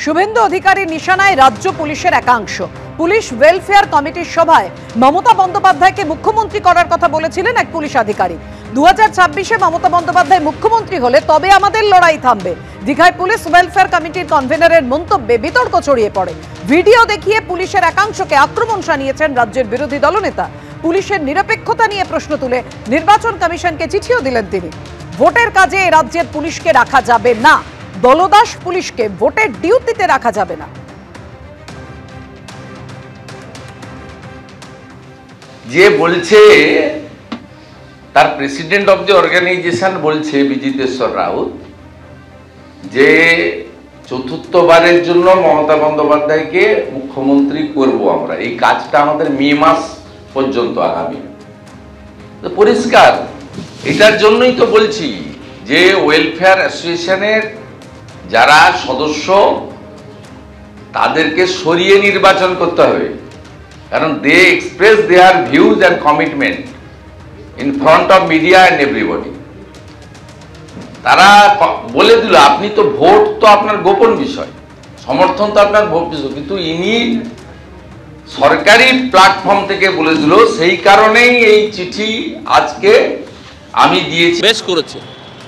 শুভেন্দু অধিকারীর নিশানায় রাজ্য পুলিশের একাংশ। পুলিশ ওয়েলফেয়ার কমিটির সভায় মমতা বন্দ্যোপাধ্যায়কে মুখ্যমন্ত্রী করার কথা বলেছিলেন এক পুলিশ আধিকারিক। 2026-এ মমতা বন্দ্যোপাধ্যায় মুখ্যমন্ত্রী হলে তবে আমাদের লড়াই থামবে। দীঘায় পুলিশ ওয়েলফেয়ার কমিটির কনভেনরের মন্তব্যে বিতর্ক ছড়িয়ে পড়ে। ভিডিও দেখিয়ে পুলিশের একাংশকে আক্রমণ শানিয়েছেন রাজ্যের বিরোধী দলনেতা। পুলিশের নিরপেক্ষতা নিয়ে প্রশ্ন তুলে নির্বাচন কমিশনকে চিঠিও দিলেন তিনি। ভোটের কাজে রাজ্যের পুলিশকে রাখা যাবে না, দলদাস পুলিশকে ভোটের ডিউটিতে রাখা যাবে না। যে বলছে তার প্রেসিডেন্ট অফ দ্য অর্গানাইজেশন বলছে বিজিতেশ্বর রাউত যে চতুর্থবারের জন্য মমতা বন্দ্যোপাধ্যায়কে মুখ্যমন্ত্রী করব আমরা, এই কাজটা আমাদের মে মাস পর্যন্ত আগামী। তো পরিষ্কার এটার জন্যই তো বলছি যে ওয়েলফেয়ার অ্যাসোসিয়েশনের যারা সদস্য তাদেরকে সরিয়ে নির্বাচন করতে হবে, কারণ they express their views and commitment in front of media and everybody. তারা বলে দিল আপনি তো ভোট তো আপনার গোপন বিষয়, সমর্থন তো আপনার ভোট বিষয়, কিন্তু ইনি সরকারি প্ল্যাটফর্ম থেকে বলে দিল। সেই কারণেই এই চিঠি আজকে আমি দিয়েছি। বেশ করেছে,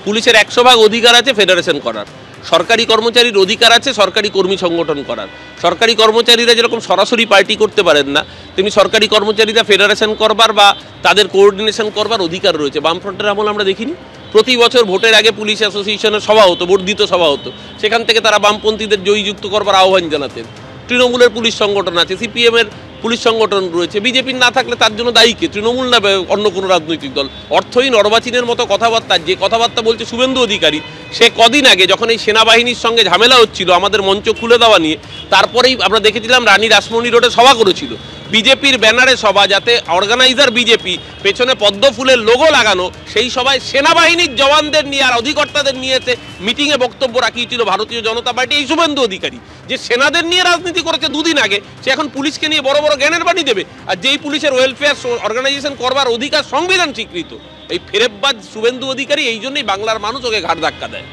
পুলিশের 100% অধিকার আছে ফেডারেশন করার, সরকারি কর্মচারীর অধিকার আছে সরকারি কর্মী সংগঠন করার। সরকারি কর্মচারীরা যেরকম সরাসরি পার্টি করতে পারেন না, তেমনি সরকারি কর্মচারীরা ফেডারেশন করবার বা তাদের কোঅর্ডিনেশন করবার অধিকার রয়েছে। বামফ্রন্টের আমল আমরা দেখিনি, প্রতি বছর ভোটের আগে পুলিশ অ্যাসোসিয়েশনের সভা হতো, বর্ধিত সভা হতো, সেখান থেকে তারা বামপন্থীদের জয়যুক্ত করবার আহ্বান জানাতেন। তৃণমূলের পুলিশ সংগঠন আছে, সিপিএমের পুলিশ সংগঠন রয়েছে, বিজেপির না থাকলে তার জন্য দায়ী কে? তৃণমূল না অন্য কোনো রাজনৈতিক দল? অর্থহীন অর্বাচীনের মতো কথাবার্তা, যে কথাবার্তা বলছে শুভেন্দু অধিকারী, সে কদিন আগে যখন এই সেনাবাহিনীর সঙ্গে ঝামেলা হচ্ছিল আমাদের মঞ্চ খুলে দেওয়া নিয়ে, তারপরেই আমরা দেখেছিলাম রানী রাসমণি রোডে সভা করেছিল, বিজেপির ব্যানারে সভা, যাতে অর্গানাইজার বিজেপি, পেছনে পদ্ম ফুলের লোগো লাগানো, সেই সভায় সেনাবাহিনীর জওয়ানদের নিয়ে আর অধিকর্তাদের নিয়ে এসে মিটিংয়ে বক্তব্য রাখিয়েছিল ভারতীয় জনতা পার্টি। এই শুভেন্দু অধিকারী যে সেনাদের নিয়ে রাজনীতি করেছে দুদিন আগে, সে এখন পুলিশকে নিয়ে বড় বড় জ্ঞানের বাণী দেবে। আর যেই পুলিশের ওয়েলফেয়ার অর্গানাইজেশন করবার অধিকার সংবিধান স্বীকৃত, এই ফেরেববাজ শুভেন্দু অধিকারী, এই জন্যই বাংলার মানুষ ওকে ঘাড় ধাক্কা দেয়।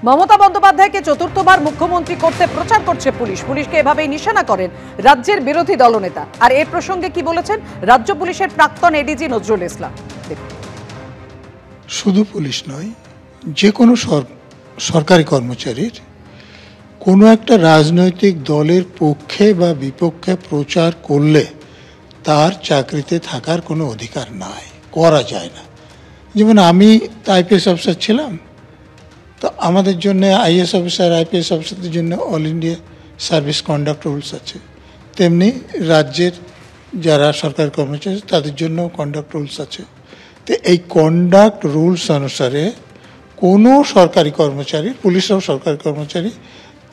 মমতা বন্দ্যোপাধ্যায়কে চতুর্থবার মুখ্যমন্ত্রী করতে প্রচার করছে পুলিশ। পুলিশকে এভাবেই নিশানা করেন রাজ্যের বিরোধী দলনেতা। আর এর প্রসঙ্গে কি বলেছেন রাজ্য পুলিশের প্রাক্তন এডিজি নজরুল ইসলাম। শুধু পুলিশ নয়, যে কোনো সরকারি কর্মচারীর কোনো একটা রাজনৈতিক দলের পক্ষে বা বিপক্ষে প্রচার করলে তার চাকরিতে থাকার কোনো অধিকার নাই, করা যায় না। যেমন আমি আইপিএস অফিসার ছিলাম, তো আমাদের জন্য আইএস অফিসার আইপিএস অফিসারদের জন্য all India service conduct rules আছে, তেমনি রাজ্যের যারা সরকারি কর্মচারী তাদের জন্য কন্ডাক্ট রুলস আছে। তো এই কন্ডাক্ট রুলস অনুসারে কোনো সরকারি কর্মচারী, পুলিশরাও সরকারি কর্মচারী,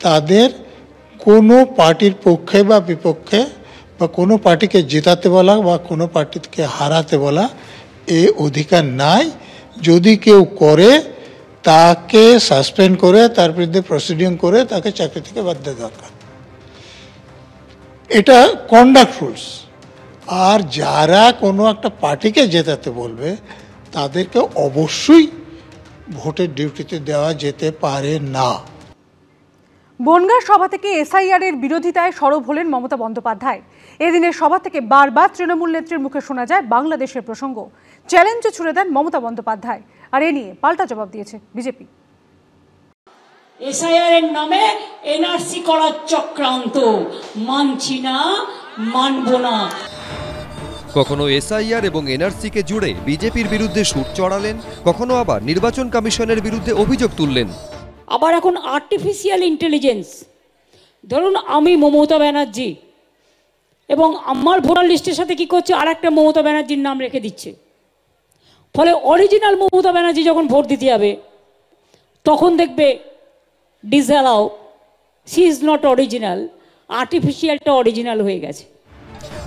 তাদের কোনো পার্টির পক্ষে বা বিপক্ষে বা কোনো পার্টিকে জেতাতে বলা বা কোনো পার্টিকে হারাতে বলা এ অধিকার নাই। যদি কেউ করে তাকে সাসপেন্ড করে তার বিরুদ্ধে প্রসিডিং করে তাকে চাকরি থেকে বাদ দেওয়া দরকার। এটা কন্ডাক্ট রুলস। আর যারা কোনো একটা পার্টিকে জেতাতে বলবে তাদেরকে অবশ্যই ভোটের ডিউটিতে দেওয়া যেতে পারে না। বনগাঁ সভা থেকে এসআইআর এর বিরোধিতায় সরব হলেন মমতা বন্দ্যোপাধ্যায়। এদিনের সভা থেকে বারবার তৃণমূল নেত্রীর মুখে শোনা যায় বাংলাদেশের প্রসঙ্গ। চ্যালেঞ্জে ছুড়ে দেন মমতা বন্দ্যোপাধ্যায়, আর এ নিয়ে পাল্টা জবাব দিয়েছে বিজেপি। এসআইআর এর নামে এনআরসি করার চক্রান্ত, মানছি না, মানব না। কখনো এসআইআর এবং এনআরসিকে জুড়ে বিজেপির বিরুদ্ধে সুর চড়ালেন, কখনো আবার নির্বাচন কমিশনের বিরুদ্ধে অভিযোগ তুললেন। আবার এখন আর্টিফিশিয়াল ইন্টেলিজেন্স, ধরুন আমি মমতা ব্যানার্জি এবং আমার ভোটার লিস্টের সাথে কি করছে, আর একটা মমতা ব্যানার্জির নাম রেখে দিচ্ছে। ফলে অরিজিনাল মমতা ব্যানার্জি যখন ভোট দিতে যাবে তখন দেখবে disallow, she is not original, আর্টিফিশিয়ালটা অরিজিনাল হয়ে গেছে।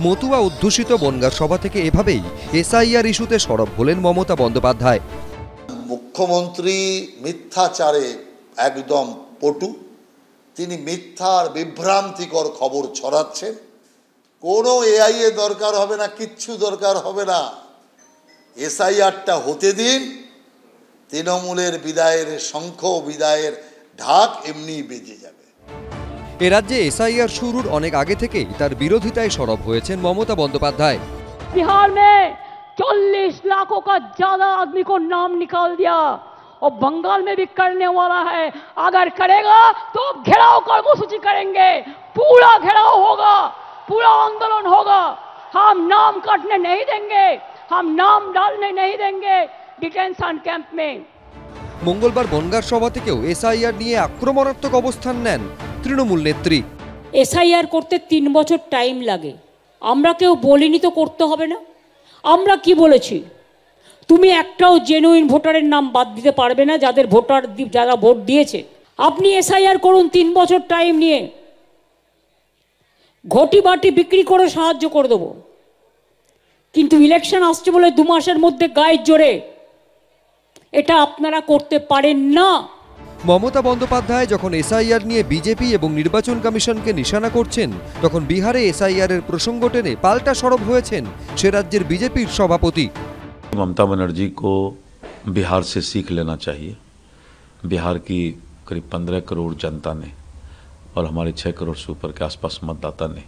মতুয়া অধ্যুষিত বনগাঁ সভা থেকে এভাবেই এসআইআর ইস্যুতে সরব হলেন মমতা বন্দ্যোপাধ্যায়। মুখ্যমন্ত্রী মিথ্যাচারে একদম পটু, তিনি মিথ্যার বিভ্রান্তিকর খবর ছড়াচ্ছেন। কোনো এআই এ দরকার হবে না, কিচ্ছু দরকার হবে না। এসআইআরটা হতে দিন, তৃণমূলের বিদায়ের শঙ্খ, বিদায়ের ঢাক এমনি বেজে যাবে। এ রাজ্যে এসআইআর শুরুর অনেক আগে থেকেই তার বিরোধিতায় সরব হয়েছেন মমতা বন্দ্যোপাধ্যায়। बिहार में 40 लाखों का ज्यादा आदमी को नाम निकाल दिया और बंगाल में भी करने वाला है। अगर करेगा तो घेराव कर्मसूची करेंगे, पूरा घेराव होगा, पूरा आंदोलन होगा। हम नाम काटने नहीं देंगे, हम नाम डालने नहीं देंगे डिटेंशन कैंप में। মঙ্গলবার বনগাঁর সভা থেকেও এসআইআর নিয়ে আক্রমণাত্মক অবস্থান নেন তৃণমূল নেত্রী। এসআইআর করতে 3 বছর টাইম লাগে, আমরা কেউ বলিনি তো করতে হবে না। আমরা কি বলেছি, তুমি একটাও জেনুইন ভোটারের নাম বাদ দিতে পারবে না যারা ভোট দিয়েছে। আপনি এসআইআর করুন 3 বছর টাইম নিয়ে, ঘটি বাটি বিক্রি করে সাহায্য করে দেবো। কিন্তু ইলেকশন আসছে বলে 2 মাসের মধ্যে গায়ের জোরে এটা আপনারা করতে পারেন না। মমতা বন্দ্যোপাধ্যায় যখন এসআইআর নিয়ে বিজেপি এবং নির্বাচন কমিশনকে নিশানা করছেন, তখন বিহারে এসআইআর এর প্রসঙ্গ টেনে পাল্টা সরব হয়েছেন সে রাজ্যের বিজেপির সভাপতি। ममता बनर्जी को बिहार से सीख लेना चाहिए। बिहार की करीब 15 करोड़ जनता ने और हमारे 6 करोड़ से ऊपर के आसपास मतदाता ने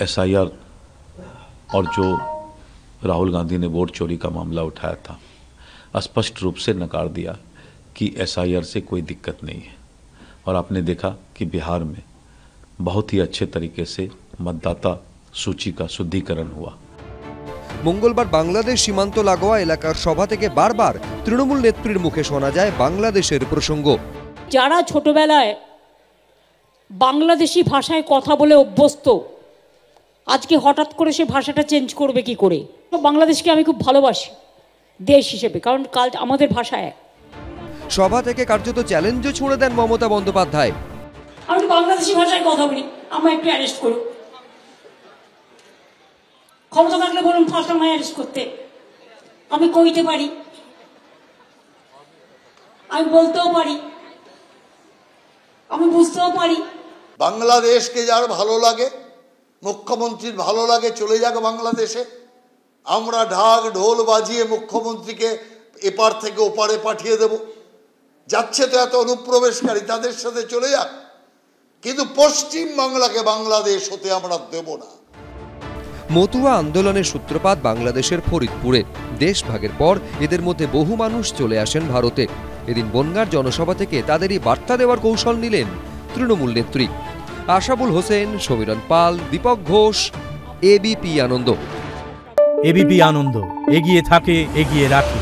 एसआईआर और जो राहुल गांधी ने वोट चोरी का मामला उठाया था, स्पष्ट रूप से नकार दिया कि एसआईआर से कोई दिक्कत नहीं है। और आपने देखा कि बिहार में बहुत ही अच्छे तरीके से मतदाता सूची का शुद्धिकरण हुआ। মঙ্গলবার বাংলাদেশ সীমান্ত লাগোয়া এলাকার সভা থেকে বারবার তৃণমূল নেত্রীর মুখে শোনা যায় বাংলাদেশের প্রসঙ্গ। যারা ছোটবেলায় বাংলাদেশি ভাষায় কথা বলে অভ্যস্ত, আজকে হঠাৎ করে সে ভাষাটা চেঞ্জ করবে কি করে? বাংলাদেশকে আমি খুব ভালোবাসি দেশ হিসেবে, কারণ কাল আমাদের ভাষা এক। সভা থেকে কার্যত চ্যালেঞ্জও ছুড়ে দেন মমতা বন্দ্যোপাধ্যায়। আমি বাংলাদেশি ভাষায় কথা বলি, আমায় একটু অ্যারেস্ট করুন, ক্ষমতা থাকলে বলুন ফার্স্ট আমায় অ্যারেস্ট করতে। আমি কইতে পারি, আমি বলতেও পারি, আমি বুঝতেও পারি। বাংলাদেশকে যার ভালো লাগে, মুখ্যমন্ত্রীর ভালো লাগে, চলে যাক বাংলাদেশে। আমরা ঢাক ঢোল বাজিয়ে মুখ্যমন্ত্রীকে এপার থেকে ওপারে পাঠিয়ে দেব। যাচ্ছে তো এত অনুপ্রবেশকারী, তাদের সাথে চলে যাক, কিন্তু পশ্চিম বাংলাকে বাংলাদেশ হতে আমরা দেব না। মতুয়া আন্দোলনের সূত্রপাত বাংলাদেশের ফরিদপুরে। দেশভাগের পর এদের মধ্যে বহু মানুষ চলে আসেন ভারতে। এদিন বনগাঁর জনসভা থেকে তাদেরই বার্তা দেওয়ার কৌশল নিলেন তৃণমূল নেত্রী। আশাবুল হোসেন, সমীরণ পাল, দীপক ঘোষ, এবিপি আনন্দ। এবিপি আনন্দ, এগিয়ে থাকে, এগিয়ে রাখে।